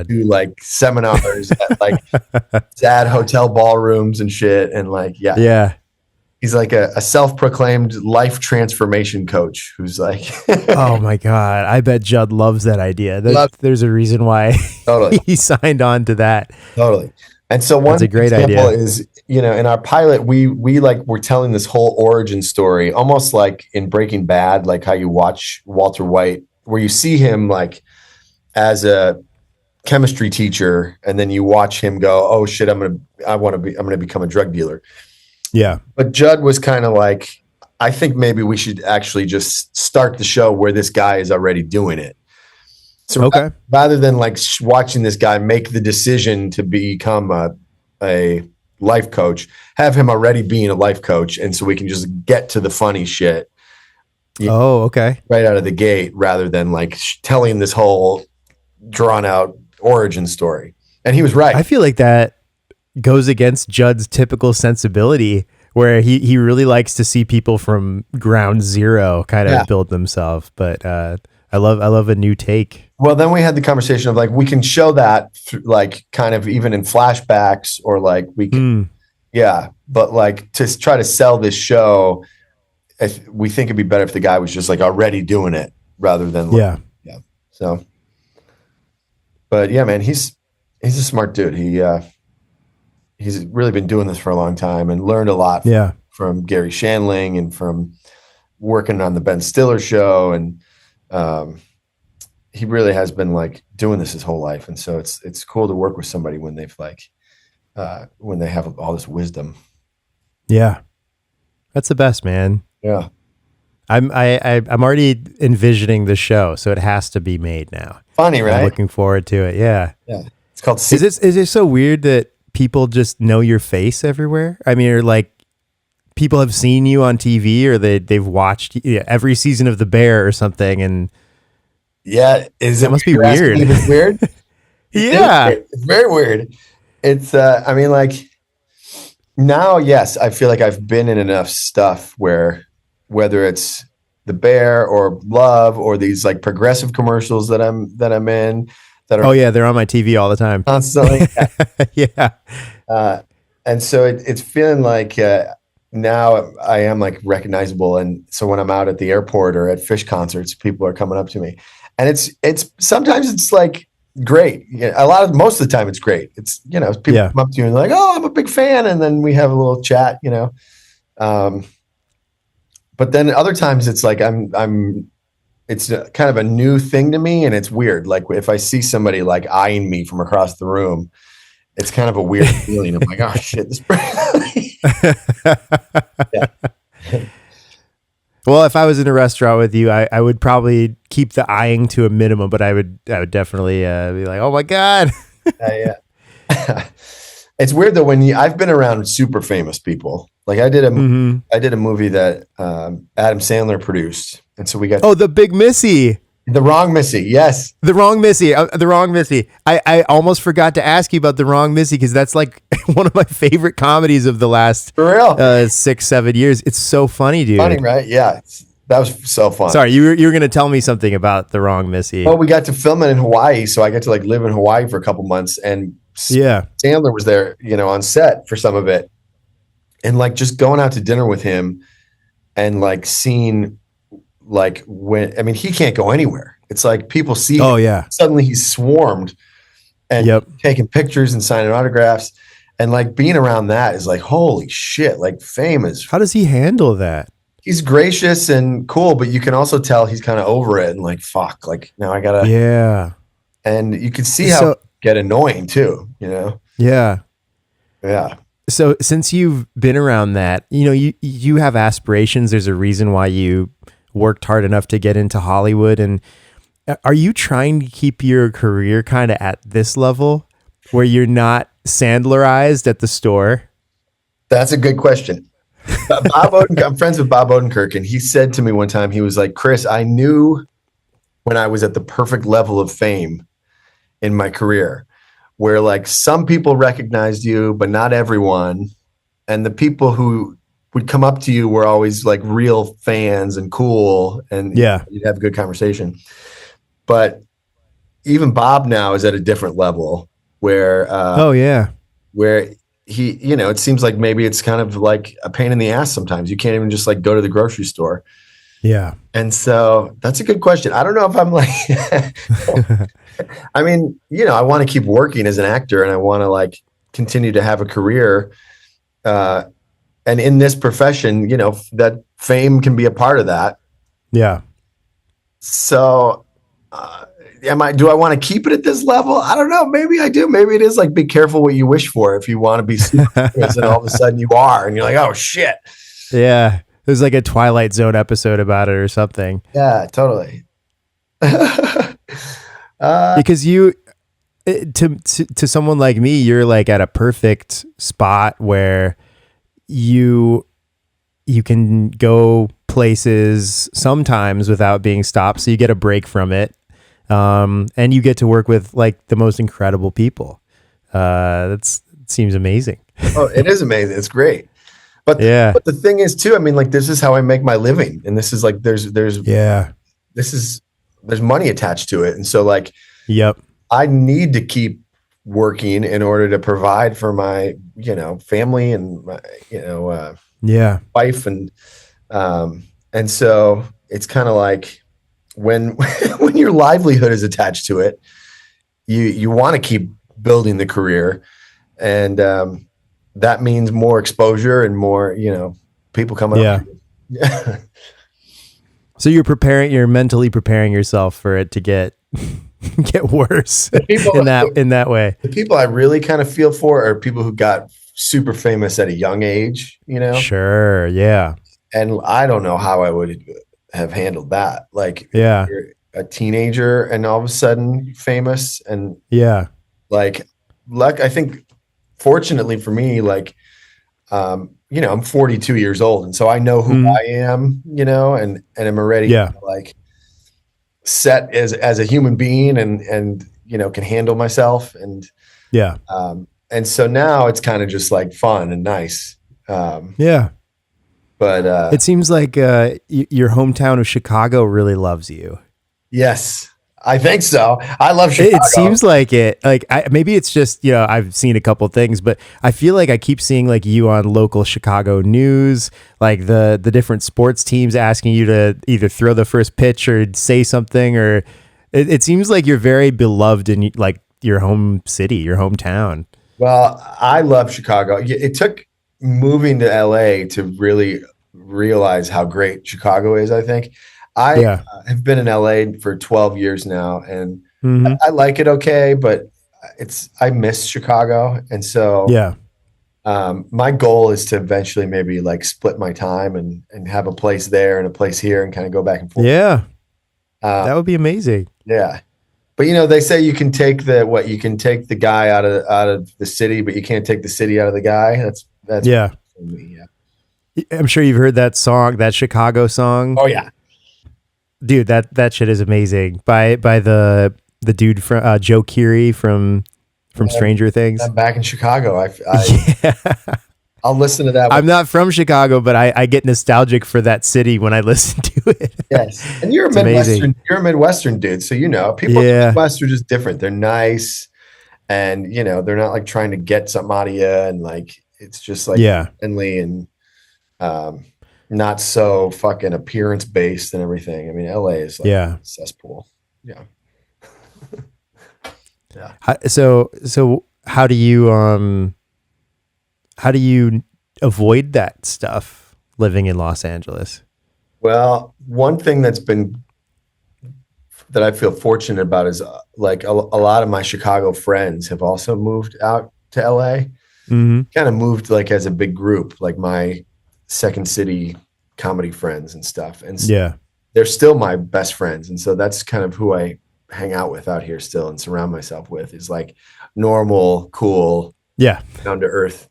do like seminars at like sad hotel ballrooms and shit. And like, he's like a self-proclaimed life transformation coach who's like, oh my God. I bet Judd loves that idea. There's a reason why totally he signed on to that. Totally. And so one That's a great example idea. is in our pilot, we like we're telling this whole origin story, almost like in Breaking Bad, like how you watch Walter White, where you see him like as a chemistry teacher, and then you watch him go, oh shit, I'm gonna become a drug dealer. Yeah. But Judd was kind of like, I think maybe we should actually just start the show where this guy is already doing it. So Okay. rather than like watching this guy make the decision to become a life coach, have him already being a life coach, and so we can just get to the funny shit. Oh, okay. Right out of the gate, rather than like telling this whole drawn out origin story. And he was right. I feel like that goes against Judd's typical sensibility, where he really likes to see people from ground zero kind of build themselves. But I love a new take. Well, then we had the conversation of like, we can show that like kind of even in flashbacks, or like we can, but like to try to sell this show, we think it'd be better if the guy was just like already doing it rather than like, So, but yeah, man, he's a smart dude. He's really been doing this for a long time and learned a lot from Gary Shandling and from working on the Ben Stiller show. And he really has been like doing this his whole life. And so it's cool to work with somebody when they've like, when they have all this wisdom. Yeah. That's the best, man. Yeah. I'm already envisioning the show, so it has to be made now. Funny, right? I'm looking forward to it. Yeah. Yeah. It's called Is it so weird that people just know your face everywhere? I mean, or like people have seen you on TV, or they've watched every season of The Bear or something, and it must be weird. It's weird. Yeah. It's very weird. It's I mean, like now, yes, I feel like I've been in enough stuff where whether it's The Bear or Love or these like progressive commercials that I'm in that are they're on my TV all the time constantly. Yeah. And so it's feeling like now I am like recognizable, and so when I'm out at the airport or at Fish concerts, people are coming up to me, and it's sometimes it's like great. Most of the time it's great. It's people come up to you and they're like, oh, I'm a big fan, and then we have a little chat, but then other times it's like it's kind of a new thing to me, and it's weird. Like if I see somebody like eyeing me from across the room, it's kind of a weird feeling. I'm like, oh shit, this. Well, if I was in a restaurant with you, I would probably keep the eyeing to a minimum, but I would definitely be like, oh my God. Yeah. It's weird though I've been around super famous people. Like I did a movie that Adam Sandler produced, and so we got The Big Missy. The Wrong Missy, yes. The Wrong Missy. The Wrong Missy. I almost forgot to ask you about The Wrong Missy, because that's like one of my favorite comedies of the last For real? 6-7 years. It's so funny, dude. Funny, right? Yeah, that was so fun. Sorry, you were going to tell me something about The Wrong Missy. Well, we got to film it in Hawaii, so I got to like live in Hawaii for a couple months, and Sandler was there, on set for some of it, and like just going out to dinner with him, and like seeing like he can't go anywhere. It's like people see him, suddenly he's swarmed and taking pictures and signing autographs, and like being around that is like, holy shit, like fame is. How does he handle that? He's gracious and cool, but you can also tell he's kind of over it and like, fuck, like now I gotta. And you can see how it get annoying too, Yeah. So since you've been around that, you have aspirations. There's a reason why you worked hard enough to get into Hollywood. And are you trying to keep your career kind of at this level where you're not Sandlerized at the store? That's a good question. I'm friends with Bob Odenkirk, and he said to me one time, he was like, Chris, I knew when I was at the perfect level of fame in my career, where like some people recognized you, but not everyone. And the people who would come up to you were always like real fans and cool, and you'd have a good conversation. But even Bob now is at a different level where, where he, it seems like maybe it's kind of like a pain in the ass sometimes. You can't even just like go to the grocery store. Yeah. And so that's a good question. I don't know if I'm like, I mean, I want to keep working as an actor, and I want to like continue to have a career. and in this profession, that fame can be a part of that. Yeah. So, do I want to keep it at this level? I don't know. Maybe I do. Maybe it is like, be careful what you wish for. If you want to be super famous and all of a sudden you are, and you're like, oh shit. Yeah. There's like a Twilight Zone episode about it or something. Yeah, totally. Because to someone like me, you're like at a perfect spot where you can go places sometimes without being stopped. So you get a break from it. And you get to work with like the most incredible people. It seems amazing. Oh, it is amazing. It's great. But Yeah. But the thing is too, I mean, like, this is how I make my living. And this is like, there's money attached to it. And so like, Yep. I need to keep working in order to provide for my, family and my, Yeah. wife. And so it's kind of like, when when your livelihood is attached to it, you want to keep building the career, and that means more exposure and more people coming up. Yeah. So you're mentally preparing yourself for it to get worse in that way. The people I really kind of feel for are people who got super famous at a young age, Sure. Yeah. and I don't know how I would have handled that. Like, Yeah. you're a teenager and all of a sudden famous, and Yeah. like, I think fortunately for me, like, I'm 42 years old, and so I know who I am, and I'm already like set as a human being, and can handle myself, and and so now it's kind of just like fun and nice. But it seems like your hometown of Chicago really loves you. yes, I think so. I love Chicago. It seems like it. Like maybe it's just I've seen a couple things, but I feel like I keep seeing like you on local Chicago news, like the different sports teams asking you to either throw the first pitch or say something, or it seems like you're very beloved in like your home city, your hometown. Well, I love Chicago. It took moving to LA to really realize how great Chicago is, I think. I have been in LA for 12 years now, and I like it okay, but I miss Chicago. And so my goal is to eventually maybe like split my time and have a place there and a place here and kind of go back and forth. Yeah. That would be amazing. Yeah. But they say you can take the guy out of the city, but you can't take the city out of the guy. That's yeah. Me, yeah. I'm sure you've heard that song, that Chicago song. Oh yeah. Dude, that shit is amazing. By the dude from Joe Keery from Stranger Things. I'm back in Chicago. I'll listen to that one. I'm not from Chicago, but I get nostalgic for that city when I listen to it. Yes. And you're a Midwestern dude, so people in the Midwest are just different. They're nice, and they're not like trying to get something out of you, and like it's just like friendly and not so fucking appearance based and everything. I mean, LA is like a cesspool. Yeah. Yeah. So how do you avoid that stuff living in Los Angeles? Well, one thing that I feel fortunate about is like a lot of my Chicago friends have also moved out to LA. Kind of moved like as a big group, like my Second City comedy friends and stuff. And they're still my best friends. And so that's kind of who I hang out with out here still and surround myself with, is like normal, cool, down to earth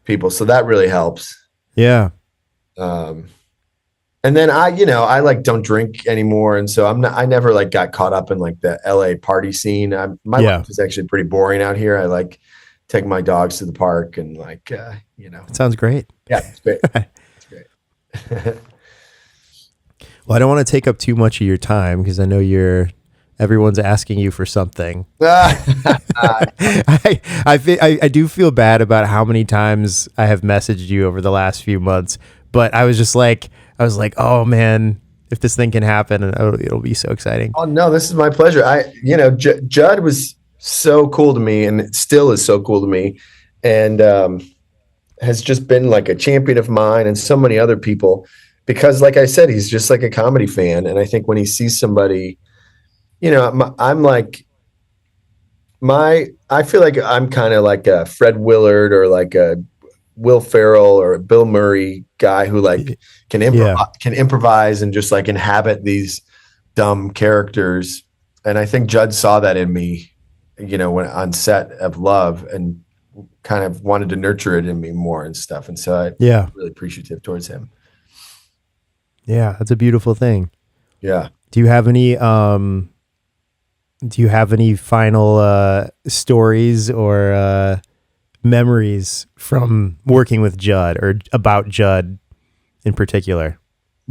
people. So that really helps. Yeah. And then I like don't drink anymore. And so I never like got caught up in like the LA party scene. My life is actually pretty boring out here. I like take my dogs to the park and like, It sounds great. Yeah, it's great. It's great. Well, I don't want to take up too much of your time because I know everyone's asking you for something. I do feel bad about how many times I have messaged you over the last few months, but I was like, oh man, if this thing can happen, it'll be so exciting. Oh no, this is my pleasure. Judd was so cool to me, and it still is so cool to me. And has just been like a champion of mine and so many other people because, like I said, he's just like a comedy fan. And I think when he sees somebody, I'm like, I feel like I'm kind of like a Fred Willard or like a Will Ferrell or a Bill Murray guy who like Yeah. can improvise and just like inhabit these dumb characters. And I think Judd saw that in me, when on set of Love, and kind of wanted to nurture it in me more and stuff. And so I'm Yeah. really appreciative towards him. Yeah. That's a beautiful thing. Yeah. Do you have any final stories or memories from working with Judd or about Judd in particular?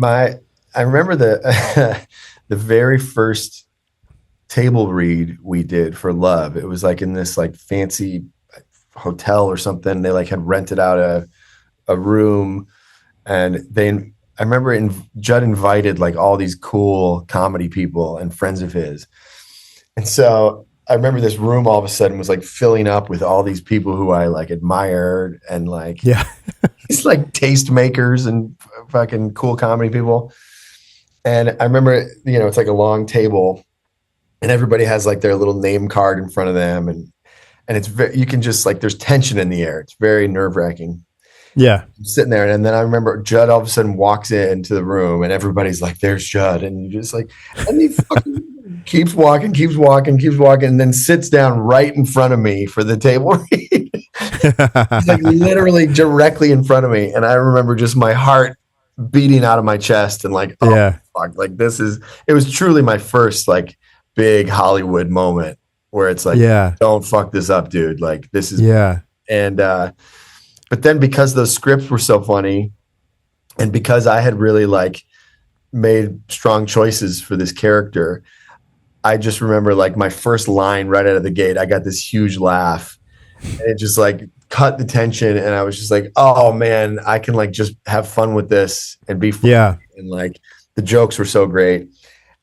I remember the the very first table read we did for Love. It was like in this like fancy hotel or something. They like had rented out a room, and I remember Judd invited like all these cool comedy people and friends of his. And so I remember this room all of a sudden was like filling up with all these people who I like admired, and like Yeah. these like tastemakers and fucking cool comedy people. And I remember, it's like a long table, and everybody has like their little name card in front of them, and it's you can just like there's tension in the air. It's very nerve wracking. Yeah. I'm sitting there, and then I remember Judd all of a sudden walks into the room, and everybody's like, "There's Judd," and you just like, and he fucking keeps walking, and then sits down right in front of me for the table read. He's like literally directly in front of me, and I remember just my heart beating out of my chest, and like, oh Yeah. fuck, like it was truly my first like big Hollywood moment where it's like, Yeah. don't fuck this up, dude. Like this is, Yeah. and but then because those scripts were so funny, and because I had really like made strong choices for this character, I just remember like my first line right out of the gate, I got this huge laugh, and it just like cut the tension, and I was just like, oh man, I can like just have fun with this and be funny. Yeah. And like the jokes were so great.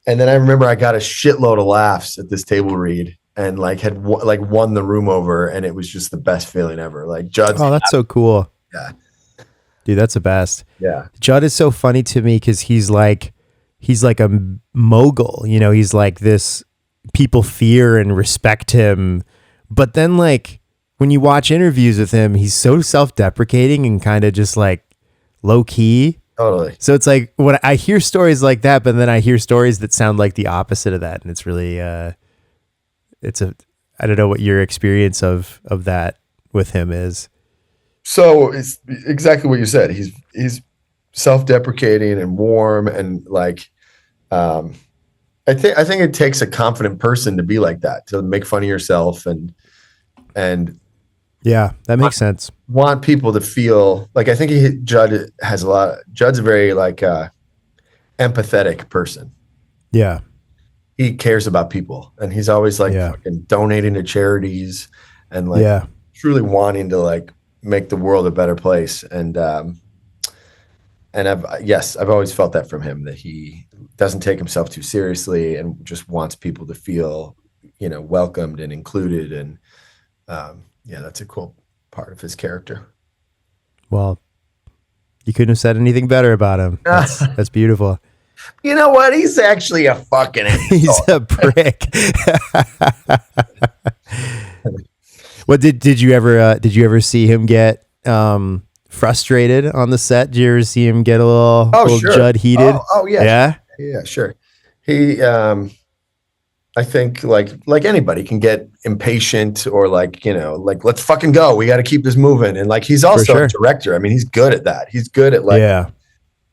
And then I remember I got a shitload of laughs at this table read, and like had like won the room over, and it was just the best feeling ever. Like Judd's, Oh, that's so cool. yeah, Dude, that's the best. yeah, Judd is so funny to me because he's like a mogul. He's like this, people fear and respect him. But then like when you watch interviews with him, he's so self-deprecating and kind of just like low key. totally. So it's like when I hear stories like that, but then I hear stories that sound like the opposite of that. And it's really, I don't know what your experience of that with him is. So it's exactly what you said. He's self-deprecating and warm, and like I think it takes a confident person to be like that, to make fun of yourself and Yeah, that makes sense. want people to feel like, I think Judd's a very like empathetic person. Yeah. He cares about people, and he's always like Yeah. fucking donating to charities and like Yeah. truly wanting to like make the world a better place. And I've always felt that from him, that he doesn't take himself too seriously and just wants people to feel, welcomed and included. And yeah, that's a cool part of his character. Well, you couldn't have said anything better about him. That's beautiful. You know what? He's actually a fucking He's a prick. What did you ever see him get frustrated on the set? Did you ever see him get a little sure. Judd heated? Oh yeah. Yeah. Yeah, sure. He I think like anybody can get impatient, or like, like, let's fucking go. We got to keep this moving. And like he's also sure. a director. I mean, he's good at that. He's good at like Yeah.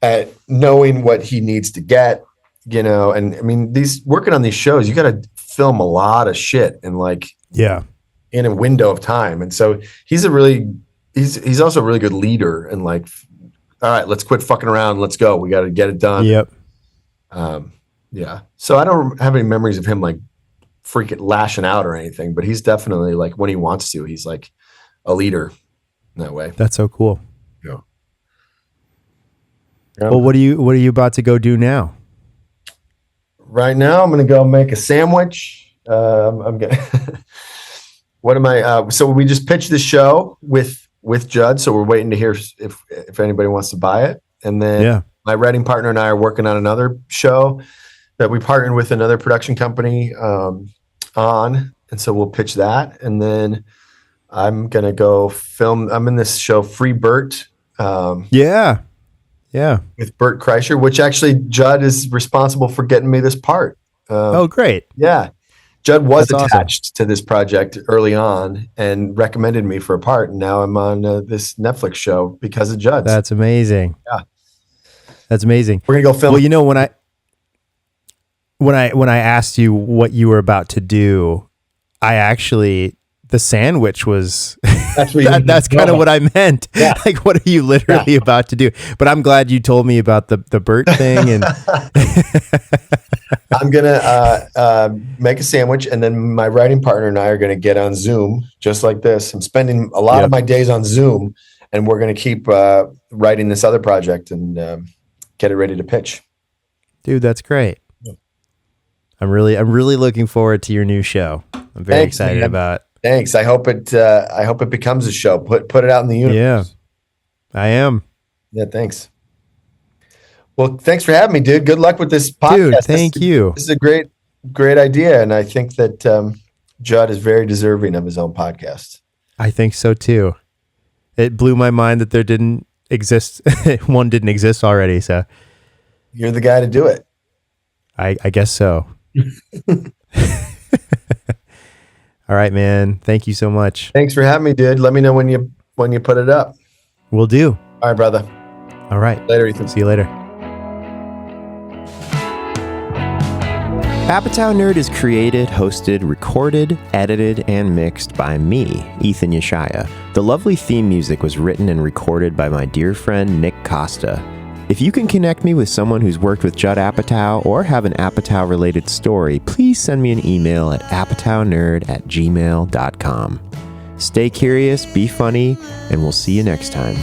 at knowing what he needs to get, and I mean, working on these shows, you got to film a lot of shit in like Yeah. in a window of time. And so he's also a really good leader, and like, all right, let's quit fucking around. Let's go. We got to get it done. Yep. Yeah. So I don't have any memories of him like freaking lashing out or anything, but he's definitely like, when he wants to, he's like a leader in that way. That's so cool. Yeah. Well, what are you about to go do now? Right now, I'm going to go make a sandwich. I'm going to, what am I? So we just pitched the show with with Judd, so we're waiting to hear if anybody wants to buy it. And then my writing partner and I are working on another show that we partnered with another production company on, and so we'll pitch that. And then I'm gonna go film. I'm in this show Free Bert. Yeah. With Bert Kreischer, which actually Judd is responsible for getting me this part. Oh, great. Yeah. Judd was That's attached to this project early on and recommended me for a part. And now I'm on this Netflix show because of Judd. That's amazing. Yeah. That's amazing. We're going to go film. Well, you know, when I asked you what you were about to do, the sandwich was that's kind of what I meant. Yeah. Like, what are you literally about to do? But I'm glad you told me about the Bert thing. And I'm gonna make a sandwich, and then my writing partner and I are gonna get on Zoom just like this. I'm spending a lot of my days on Zoom, and we're gonna keep writing this other project and get it ready to pitch. Dude, that's great. Yeah. I'm really looking forward to your new show. I'm very excited about. Thanks. I hope it becomes a show. Put it out in the universe. Yeah, I am. Yeah, thanks. Well, thanks for having me, dude. Good luck with this podcast. Dude, thank you. This is a great idea, and I think that Judd is very deserving of his own podcast. I think so too. It blew my mind that there didn't exist. One didn't exist already. So you're the guy to do it. I guess so. All right, man. Thank you so much. Thanks for having me, dude. Let me know when you put it up. Will do. All right, brother. All right. Later, Ethan. See you later. Apatow Nerd is created, hosted, recorded, edited, and mixed by me, Ethan Yeshaya. The lovely theme music was written and recorded by my dear friend Nick Costa. If you can connect me with someone who's worked with Judd Apatow or have an Apatow-related story, please send me an email at apatownerd@gmail.com. Stay curious, be funny, and we'll see you next time.